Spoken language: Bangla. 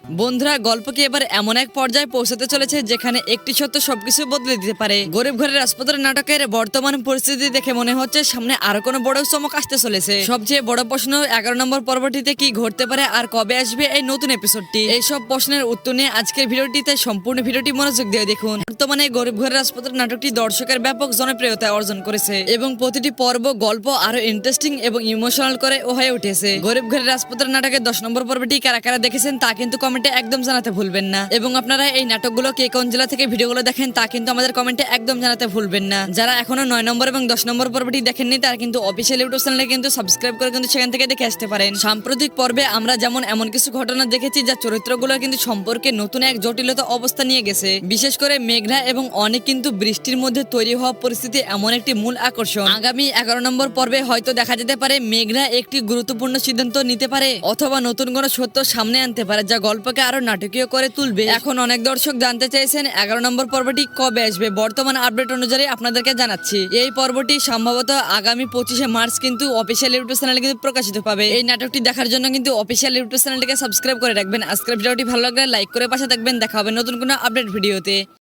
বন্ধুরা, গল্প কি এবার এমন এক পর্যায়ে পৌঁছাতে চলেছে যেখানে একটি সত্য সবকিছু বদলে দিতে পারে। গরিব ঘরের রাজপুত্র নাটকের বর্তমান পরিস্থিতি দেখে মনে হচ্ছে সামনে আরো কোনো বড় চমক আসতে চলেছে। সবচেয়ে বড় প্রশ্ন, 11 নম্বর পর্বটিতে কি ঘটতে পারে আর কবে আসবে এই নতুন এপিসোডটি? এই সব প্রশ্নের উত্তর নিয়ে আজকের ভিডিওটিতে সম্পূর্ণ ভিডিওটি মনোযোগ দিয়ে দেখুন। বর্তমানে গরিব ঘরের রাজপুত্র নাটকটি দর্শকের ব্যাপক জনপ্রিয়তা অর্জন করেছে এবং প্রতিটি পর্ব গল্প আরো ইন্টারেস্টিং এবং ইমোশনাল করে হয়ে উঠেছে। গরিব ঘরের রাজপুত্র নাটকের 10 নম্বর পর্বটি কারা কারা দেখেছেন তা কিন্তু কমেন্টে একদম জানাতে ভুলবেন না, এবং আপনারা এই নাটকগুলো কে কোন জেলা থেকে ভিডিওগুলো দেখেন তা কিন্তু আমাদের কমেন্টে একদম জানাতে ভুলবেন না। যারা এখনো 9 নম্বর এবং 10 নম্বর পর্বটি দেখেননি তারা কিন্তু অফিসিয়াল ইউটিউব চ্যানেলে কিন্তু সাবস্ক্রাইব করে কিন্তু সেখান থেকে দেখে আসতে পারেন। সাম্প্রতিক পর্বে আমরা যেমন এমন কিছু ঘটনা দেখেছি যা চরিত্রগুলো কিন্তু সম্পর্কে নতুন এক জটিলতা অবস্থা নিয়ে গেছে। বিশেষ করে মেঘনা এবং অনেক কিন্তু বৃষ্টির মধ্যে তৈরি হওয়া পরিস্থিতি এমন একটি মূল আকর্ষণ। আগামী 11 নম্বর পর্বে হয়তো দেখা যেতে পারে মেঘনা একটি গুরুত্বপূর্ণ সিদ্ধান্ত নিতে পারে অথবা নতুন কোনো সত্য সামনে আনতে পারে যা গল্পকে আরো নাটকীয় করে তুলবে। এখন অনেক দর্শক জানতে চাইছেন 11 নম্বর পর্বটি কবে আসবে। বর্তমান আপডেট অনুযায়ী আপনাদেরকে জানাচ্ছি এই পর্বটি সম্ভবত আগামী 25শে মার্চ কিন্তু অফিসিয়াল ইউটিউব চ্যানেলে কিন্তু প্রকাশিত পাবে। এই নাটকটি দেখার জন্য কিন্তু অফিসিয়াল ইউটিউব চ্যানেলটিকে সাবস্ক্রাইব করে রাখবেন। আজকের ভিডিওটি ভালো লাগলে লাইক করে পাশে থাকবেন। দেখা হবে নতুন কোনো আপডেট ভিডিওতে।